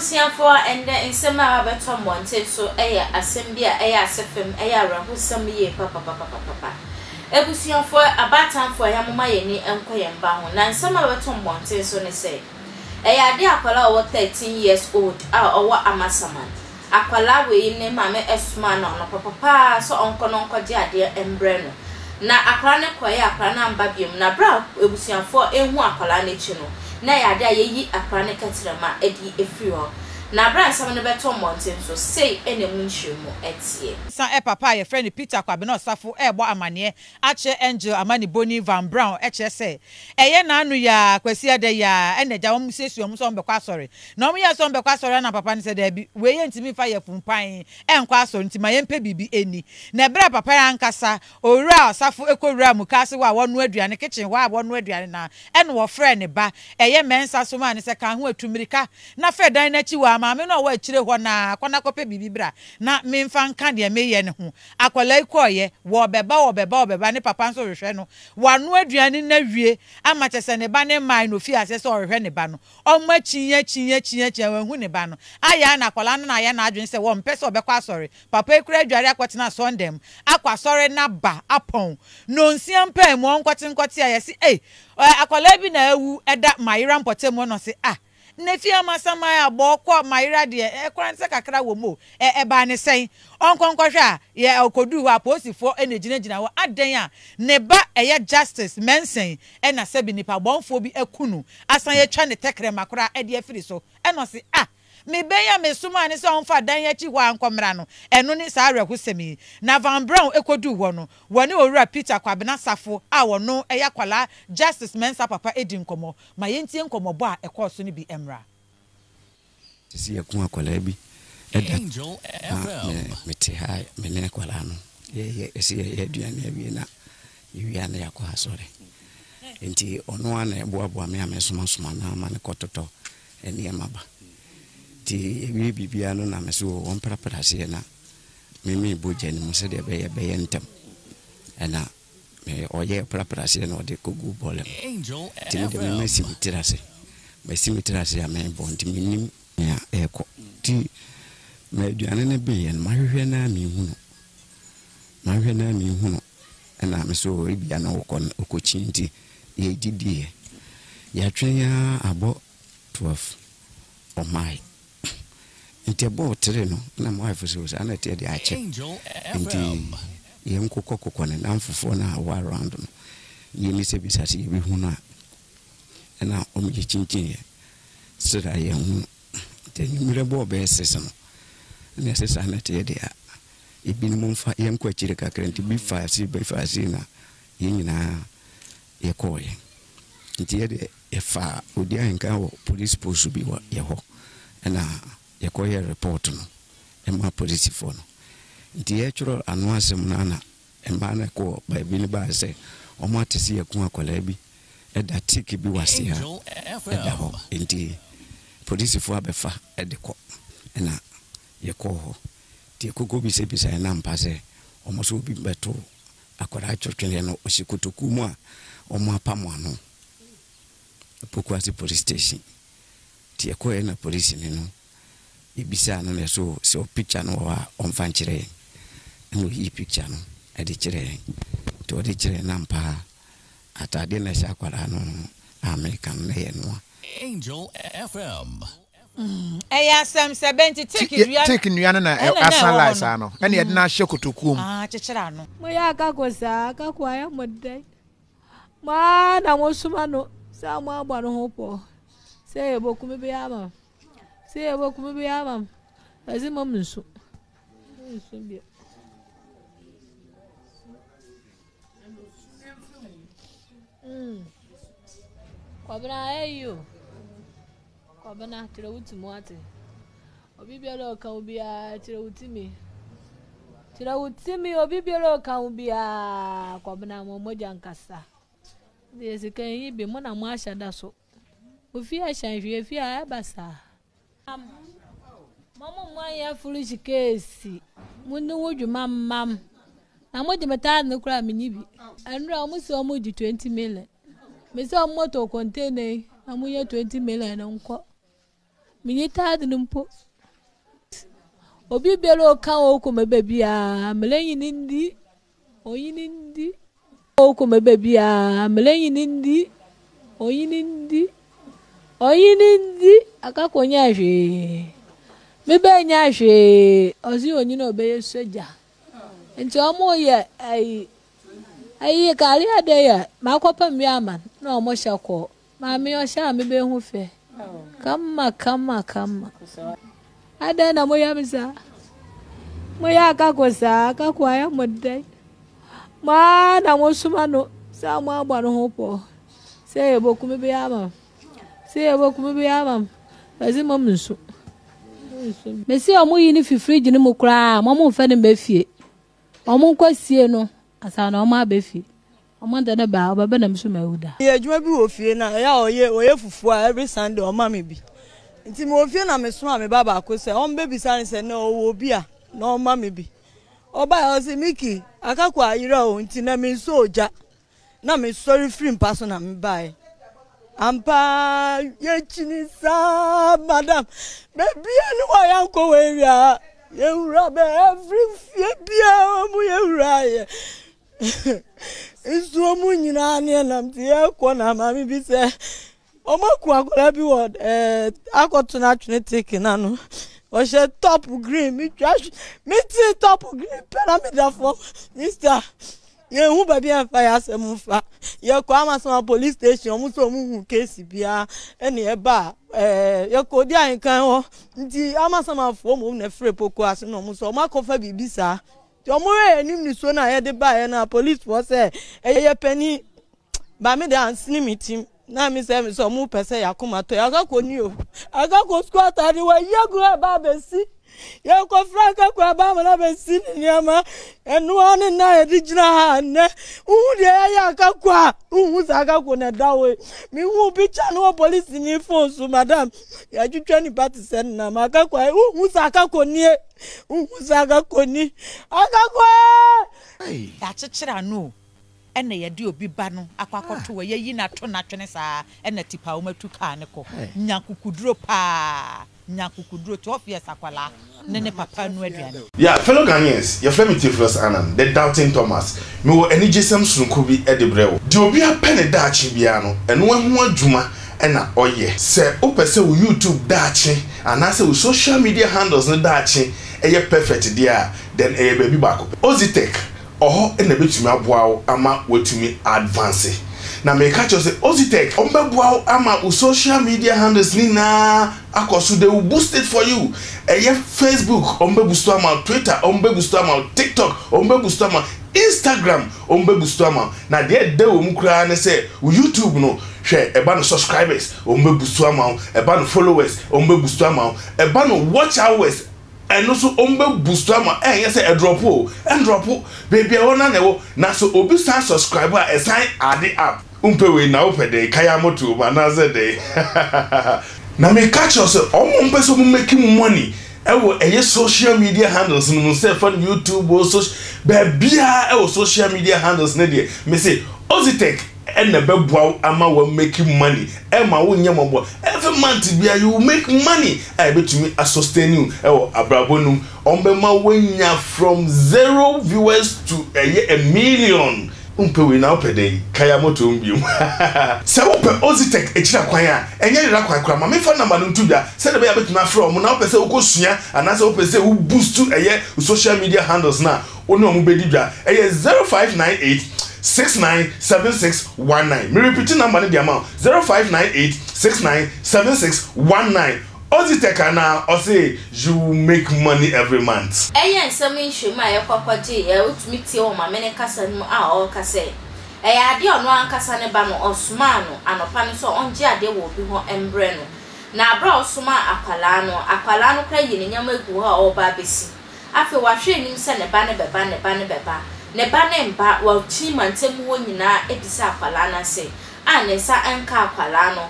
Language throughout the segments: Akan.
for and in some better wanted so assembly asefem rahusam ye papa ebusian for abatan for yamma yeni enkoyemba ho na some better wanted so ne say ade akwala o 13 years old owo Amasaman akwala we ne mame esuma na papa so onko je ade embre no na akwala ne koye akwala na mbabiom na bra ebusian for ehu akwala ne chi no na yade ayeyi akwala ne katirama edi efiri ho na bra some ne beto mountain so say ene munhwemu etie san papa ye friend Peter Kwabena Osafo bo amane ache Angel Amani Boni Van Brown eche say eye na anu ya kwasi ade ya eneja won sesuo mu so mbekwa asori na omo ya so mbekwa asori na papa ne se da bi we ye ntimi fa ye pumpan enkwa asori ntima ye mpe bibi eni na bra papa ya nkasa owura Osafo ekowura mu kase wa wonu aduane kitchen wa wonu aduane na ene wo friend ba eye mensa so ma ne se kan ho atumirika na fe dan na chi wa maame no wa chire ho na kwana kope bibibra na memfa nka de meye ne ho akola ikoye wo beba ne papa nso hwehwe no wano aduane na wie ama chese ne ba ne mai no fi ase so hwehwe ne ba no omma chinye wanhu ne ba no aya na akola no na aya na adwen se wo mpese obekwa asori papa ekura aduare akwotena sondem akwa asori na ba apon no nsia mpa mu onkote ayesi akola bi na ewu eda mayira mpotemu no se nefi Amasaman abokọ mayira de ekwanse kakra wo mo ba ne sen onkonkohwa ye okodu wa posifo enegina wo adan a ne ba eye justice mensen na sebi nipa bonfo bi ekunu asan ye twa ne tekre makora de afiri so eno se me beya me suma ne se onfa dan ya chi hwa ankomra no eno ni sa rehusemi na Van Brown ekodu wo no woni owura Peter Kwabena Safo wono eya kwala justice mensa papa edi nkomo ma yentie nkomo bo a ekoso ni bi emra tisi yakun akwala bi eda meti ha me ne kwala no ye esi ye aduane abi na yiwia na yakọ asore enti ono ana eboaboa me amesoma na ma ne kototo eni emaba ti ewi bibia no na meso won prapase na mimi boje ni mo se de be ntem na me oye prapase na ode kogu bolem ti de me masimitira se amen bon ti minim ya eko ti me aduane na be yen mahwehwe na mi hunu na meso ebia na okochinti ye didie ya twen abo 12 o my nti abo tere no na my wife so ana tie de ache nti ye nkokoko ne na mfofo na wa around no ye ni se bisase ye bi hunu na o mi chinchin ye sira ye hu te nyumire bo be sese no ne sese ana tie de ebi ni mfa ye nkwa chire kakra nti bi fa si na ye nyina ye koye nti ye de efa odi anka wo police post bi wa ye ho na ye koye report no ema police fo no nti ye churo anu asem na emba na ko ba bi ni ba se o ma tesi ye kun akola bi eda tiki bi wase ha eda ho nti police fo abefa edeko na ye ko ho ti kogo bi se bisa na mpase o mo so bi beto akola chotwele no osikotoku mu a o mo apamo ano Pokwasi police station ti ekoye na police ni no ibisa na so picture no wa onfanchire no yi picture no edi chire to edi chire na mpa atade na sha kwala no American na ye no Angel FM eya sam 70 take nua na asan lies ano ene ye na hye kotokuom chechera no mo ya akakosa akakwaya modai ma na mo suma no sa mo agba no hopo se ebokum bi ama azimo mnsu bi Kwabena eyo Kwabena tire wutimu ate obi biara ka ubia tire wutimi obi biara ka ubia Kwabena mo moja nkasa de kan yi be mo na mo ashada so ofi ashanhwe fi a basa mama mo ya foolish case munu wodwuma mam na mo de meta no kura minibi anura mo se o mo di 20 million me se o moto container na mo ye 20 million nko Minita numpo. Obi belo ka oko me baby a meleyin ndi. Oyin ndi. Oko me baby a meleyin ndi. Oyin ndi. Oyin ndi akakonya hwe. Me be nya hwe. Ozi onyi na obeye soja. Nti omo ye ai kali ade ya makopa miaman na omo shako. Ma mi o sha me be hu fe. Kama. Ada na moya misa. Moya kakosa, akakwaya modai. Ma na mosumano, sa mo agba no hopo. Se eboku me be ama. Ezi mom nso. Me se omo yi ni fridge ni mu kra, mo fa ne be fie. Omo kwasie no, asa na omo abefie. Omo ndane ba obaba na mso mawuda. Ye adwuma bi wo fie na ya oye fufu a every Sunday o ma me bi. Nti me wo fie na me so a me baba akose on baby san se na owo bi a na o ma me bi. Oba o se Miki akakwa ayira o nti na me so oja. Na me sorry free pass na me bai. Ampa ye chini sa madam. Baby anu wa yanko we ya. Ye ura be every fie bia mu ye ura ye. Isu mu nyina ne nam tie ko na mami bi se omaku akola bi wo akoto na twene take na no o she top green mi trash mi ti top green pyramid for mister ye hu ba bia fa ya asem fa ye ko Amasaman police station mu so mu hu case bia ene e ba ye ko di ankan ho nti Amasaman fo mu na free poko ase no mu so makofa bibisa Tomorrow enim ni so na ye de ba ye na police force ye penny ba me dey ansini meeting na me say me so mu pese yakoma to agako ni o agako squat ari wa ye go ba besi ye ko franka ko ba ma na besi ni ama enu ani na ye digina ha ne hu de ya akako a hu za akako na dawe mi hu picture no police ni phone so madam ya twetwa ni party sen na ma akako hu za akako ni Uzaga koni agagwa ya chichira no ene ye de obi ba no akwakoto we yi na to na twene saa ene tipa wo matu ka ne ko nyakukuduro pa nyakukuduro to ofie sakwala ne papa no aduane. Yeah, fellow Ghanaians, your friend Tiflos Anan, the doubting Thomas. Me wo eni jesem sunku bi e de brewo. Di obi apene daachi bia no eno hu adwuma ena oye. Se opese wo YouTube daachi anase wo social media handles no daachi eye perfect dia then eye baby back. Ozitech oho ena betumi aboa ama wetumi advance. Na me catch you say Ozitech ombeboa ama wo social media handles ni na akoso they will boost it for you. Eye Facebook ombeboost ama Twitter ombeboost ama TikTok ombeboost ama Instagram ombeboost ama na de wo mu kra ne say YouTube no hwe eba no subscribers ombeboost ama eba no followers ombeboost ama eba no watch hours and also boost ama yes a drop baby ona newo na so obi san subscriber a sign add up we na opede kaya moto manaze de na me catch us mpe so making money ewo social media handles no say for YouTube or social bia social media handles na de me say Ozitech and the bebo ama will making money Emma won yambo every month bia you make money I bet me a sustain you abrabonum ombema wenya from 0 viewers to a million we now pede kaya moto mbium se wo pe Ozitech echira kwan a enye rira kwan kra ma me fa number no ntuda se de be ya betuna from na wo pese wo kosua anase wo pese wo boost to social media handles na oni omu bedi dwa 0598 697619. Me repeating number the amount 0598 697619. Ozitech na or say you make money every month. Nsami shuma ye kwakwaje ye utumi tie o ma mene kasa mu a o kase. Ade ono ankasa ne ba no osuma no anopa ne so onje ade wo bi ho embre no. Na abra osuma akwala no kra yini nyama egu ho o ba besi. Afi wa hwe nim se ne ba ne beba ne ba ne mba wa chi mantem ho nyina ebisa akwala na se a ne sa anka akwala no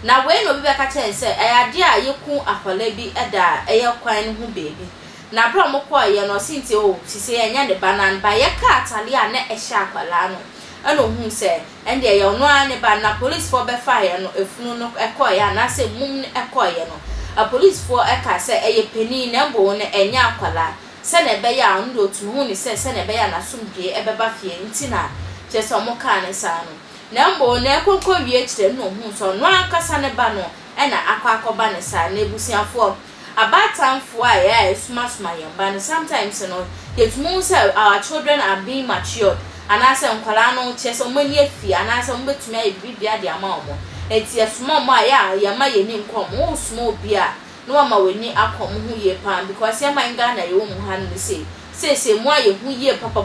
na we no bi be ka chen se ade a yeku akwala bi eda kwan ho bebi na bra mo ko ye no sinti o sise enya ne ba na ba ye ka atale a na ehya akwala no ana hu se ende ye no a ne ba na police for be fire no efunu no ekoye na se mum ne ekoye no a police for eka say eye penny na mbo ne enya akwala se na be ya ndo otu hu ni se na be ya na sumdie ebeba fie ntina je so mo ka ne sa no na mbo na ekokọ wie kire no hu so no akasa ne ba no e na akwakoba ne sa na ebusiafo abatamfo a ya esuma yamba no sometimes no yetumu say our children are being matured anase nkwala no cheso mani afi anase mbetumi ayi bibia de ama omo eti esuma mo aya yama yeni nkom wo suma obi a no ama weni akom hu ye pan because yama ngana ye wo mu han ne say mo aye hu ye papa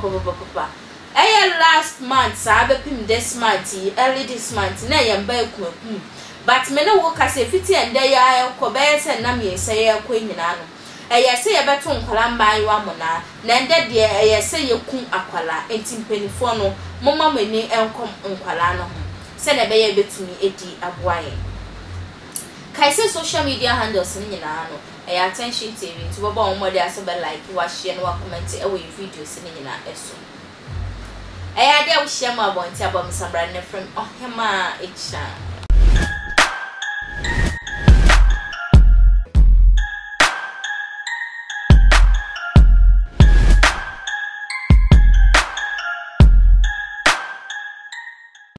last month sa bepim this month early this month na yamba ekuakum but me no wo kase fiti ende ya ko be se na me se ya ko nyina no se ye beto nkwala mban wa mo na ende de se ye ku akwala enti mpanifo no moma mani enkom nkwala no ho se na be ye betumi edi aboaye kaise social media handles ni nyina no attention tv to baba on mo de aso be like wa share no wa comment e we videos ni nyina eso ade wo share ma bonti abam samra ne from ohema echa